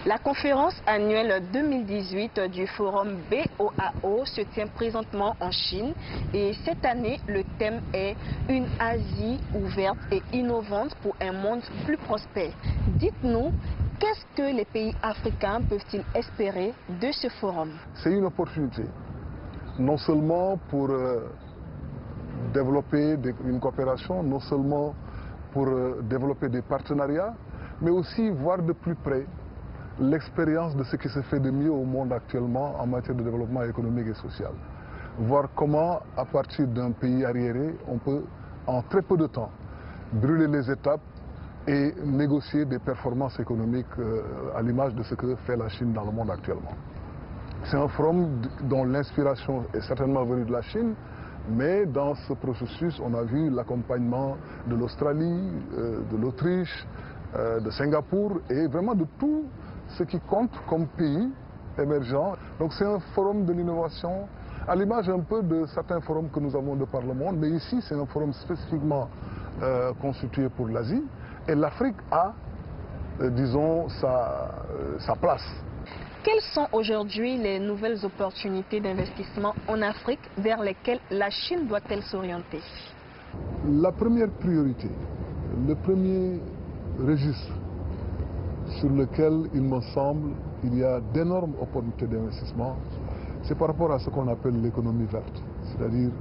La conférence annuelle 2018 du Forum BOAO se tient présentement en Chine et cette année, le thème est « Une Asie ouverte et innovante pour un monde plus prospère ». Dites-nous, qu'est-ce que les pays africains peuvent-ils espérer de ce forum? C'est une opportunité, non seulement pour développer une coopération, non seulement pour développer des partenariats, mais aussi voir de plus près l'expérience de ce qui se fait de mieux au monde actuellement en matière de développement économique et social. Voir comment, à partir d'un pays arriéré, on peut, en très peu de temps, brûler les étapes et négocier des performances économiques à l'image de ce que fait la Chine dans le monde actuellement. C'est un forum dont l'inspiration est certainement venue de la Chine, mais dans ce processus, on a vu l'accompagnement de l'Australie, de l'Autriche, de Singapour et vraiment de tout ce qui compte comme pays émergents. Donc c'est un forum de l'innovation, à l'image un peu de certains forums que nous avons de par le monde, mais ici c'est un forum spécifiquement constitué pour l'Asie et l'Afrique a, disons, sa place. Quelles sont aujourd'hui les nouvelles opportunités d'investissement en Afrique vers lesquelles la Chine doit-elle s'orienter? La première priorité, le premier registre sur lequel, il me semble, il y a d'énormes opportunités d'investissement, c'est par rapport à ce qu'on appelle l'économie verte, c'est-à-dire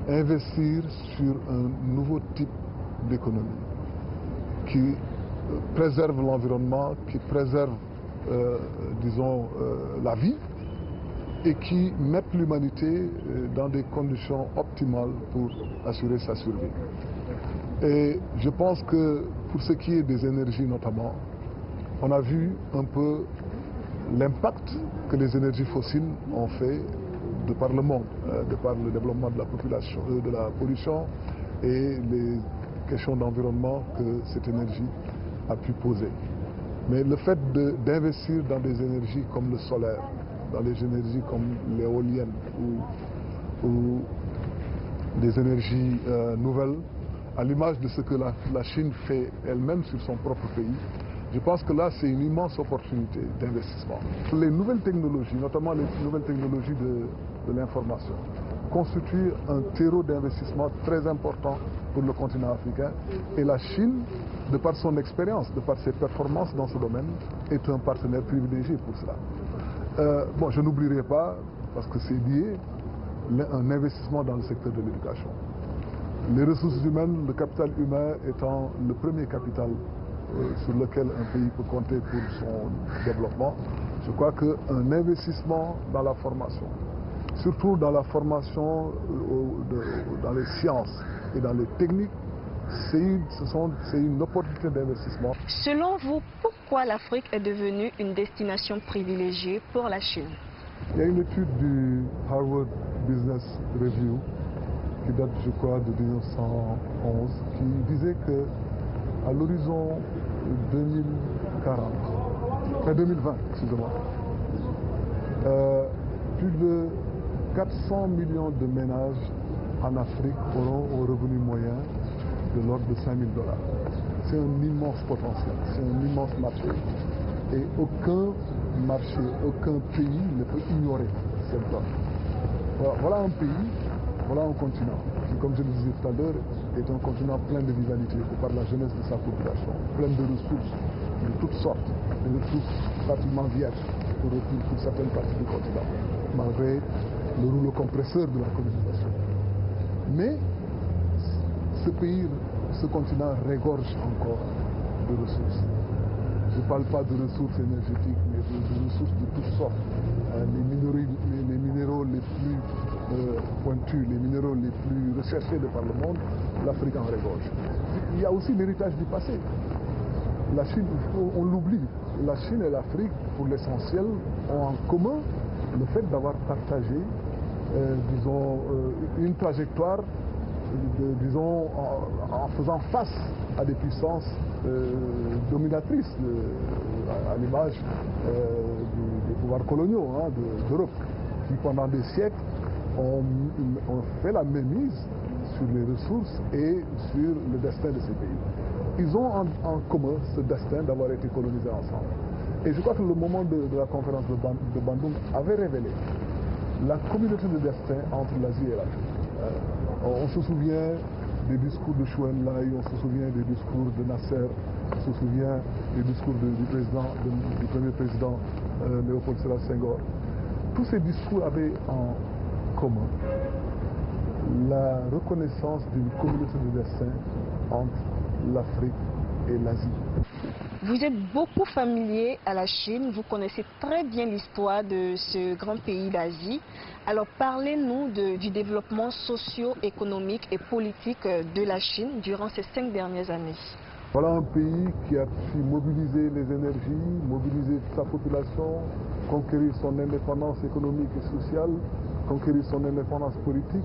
investir sur un nouveau type d'économie qui préserve l'environnement, qui préserve, disons, la vie et qui mette l'humanité dans des conditions optimales pour assurer sa survie. Et je pense que pour ce qui est des énergies notamment, on a vu un peu l'impact que les énergies fossiles ont fait de par le monde, de par le développement de la population, de la pollution et les questions d'environnement que cette énergie a pu poser. Mais le fait d'investir dans des énergies comme le solaire, dans les énergies comme l'éolienne ou des énergies nouvelles, à l'image de ce que la Chine fait elle-même sur son propre pays, je pense que là, c'est une immense opportunité d'investissement. Les nouvelles technologies, notamment les nouvelles technologies de l'information, constituent un terreau d'investissement très important pour le continent africain. Et la Chine, de par son expérience, de par ses performances dans ce domaine, est un partenaire privilégié pour cela. Bon, je n'oublierai pas, parce que c'est lié, un investissement dans le secteur de l'éducation. Les ressources humaines, le capital humain étant le premier capital sur lequel un pays peut compter pour son développement, je crois qu'un investissement dans la formation, surtout dans la formation dans les sciences et dans les techniques, c'est une opportunité d'investissement. Selon vous, pourquoi l'Afrique est devenue une destination privilégiée pour la Chine? Il y a une étude du Harvard Business Review qui date, je crois, de 1911, qui disait que à l'horizon 2020, excusez-moi, plus de 400 millions de ménages en Afrique auront un revenu moyen de l'ordre de 5 000 $. C'est un immense potentiel, c'est un immense marché. Et aucun marché, aucun pays ne peut ignorer cette zone. Voilà un pays, voilà un continent qui, comme je le disais tout à l'heure, est un continent plein de vitalité par la jeunesse de sa population, plein de ressources de toutes sortes, de ressources pratiquement vierges pour certaines parties du continent, malgré le rouleau compresseur de la colonisation. Mais ce pays, ce continent regorge encore de ressources. Je ne parle pas de ressources énergétiques, mais de ressources de toutes sortes. Les minéraux les plus pointus, les minéraux les plus recherchés de par le monde, l'Afrique en regorge. Il y a aussi l'héritage du passé. La Chine, on l'oublie, la Chine et l'Afrique, pour l'essentiel, ont en commun le fait d'avoir partagé, disons, une trajectoire, disons, en faisant face à des puissances dominatrices, à l'image des pouvoirs coloniaux d'Europe, qui pendant des siècles ont fait la mainmise sur les ressources et sur le destin de ces pays. ils ont en commun ce destin d'avoir été colonisés ensemble. Et je crois que le moment de la conférence de Bandung avait révélé la communauté de destin entre l'Asie et l'Afrique. On se souvient des discours de Chou En-lai, on se souvient des discours de Nasser, on se souvient des discours du premier président Léopold Sédar Senghor. Tous ces discours avaient en commun la reconnaissance d'une communauté de destin entre l'Afrique et l'Asie. Vous êtes beaucoup familier à la Chine, vous connaissez très bien l'histoire de ce grand pays d'Asie. Alors parlez-nous du développement socio-économique et politique de la Chine durant ces 5 dernières années. Voilà un pays qui a su mobiliser les énergies, mobiliser sa population, conquérir son indépendance économique et sociale, conquérir son indépendance politique,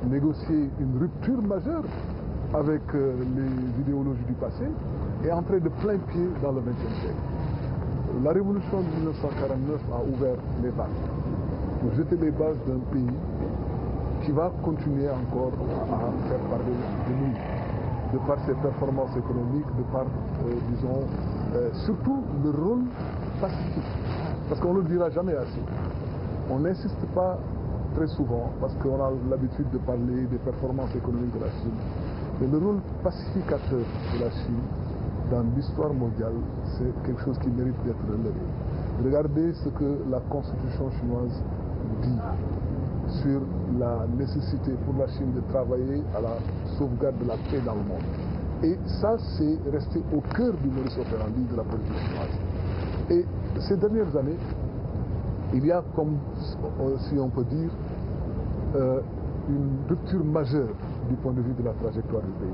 négocier une rupture majeure avec les idéologies du passé et entrer de plein pied dans le XXe siècle. La révolution de 1949 a ouvert les vannes pour jeter les bases d'un pays qui va continuer encore à faire parler de nous, de par ses performances économiques, de par, disons, surtout le rôle pacifique. Parce qu'on ne le dira jamais assez. On n'insiste pas très souvent, parce qu'on a l'habitude de parler des performances économiques de la Chine. Mais le rôle pacificateur de la Chine dans l'histoire mondiale, c'est quelque chose qui mérite d'être relevé. Regardez ce que la constitution chinoise dit sur la nécessité pour la Chine de travailler à la sauvegarde de la paix dans le monde. Et ça, c'est resté au cœur du modus operandi de la politique chinoise. Et ces dernières années, il y a, comme si on peut dire, une rupture majeure du point de vue de la trajectoire du pays.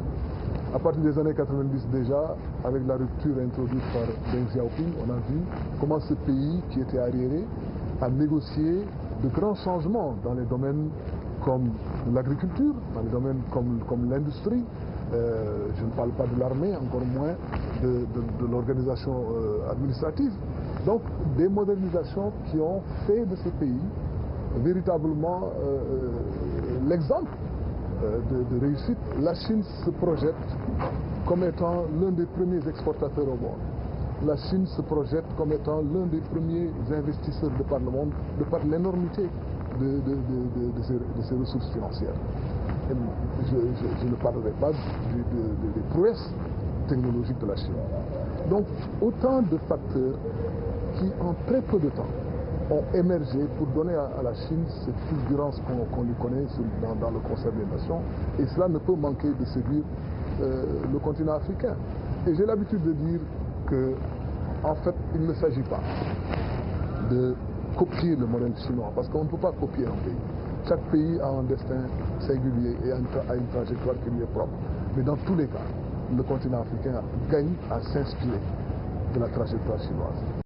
À partir des années 90 déjà, avec la rupture introduite par Deng Xiaoping, on a vu comment ce pays qui était arriéré a négocié de grands changements dans les domaines comme l'agriculture, dans les domaines comme l'industrie. Je ne parle pas de l'armée, encore moins de l'organisation administrative. Donc des modernisations qui ont fait de ce pays véritablement l'exemple de réussite. La Chine se projette comme étant l'un des premiers exportateurs au monde. La Chine se projette comme étant l'un des premiers investisseurs de par le monde, de par l'énormité de ses ressources financières. Je ne parlerai pas des prouesses technologiques de la Chine. Donc autant de facteurs qui en très peu de temps ont émergé pour donner à la Chine cette fulgurance qu'on lui connaît dans le concert des nations, et cela ne peut manquer de séduire le continent africain. Et j'ai l'habitude de dire que, en fait, il ne s'agit pas de copier le modèle chinois, parce qu'on ne peut pas copier un pays. Chaque pays a un destin singulier et a une trajectoire qui lui est propre. Mais dans tous les cas, le continent africain gagne à s'inspirer de la trajectoire chinoise.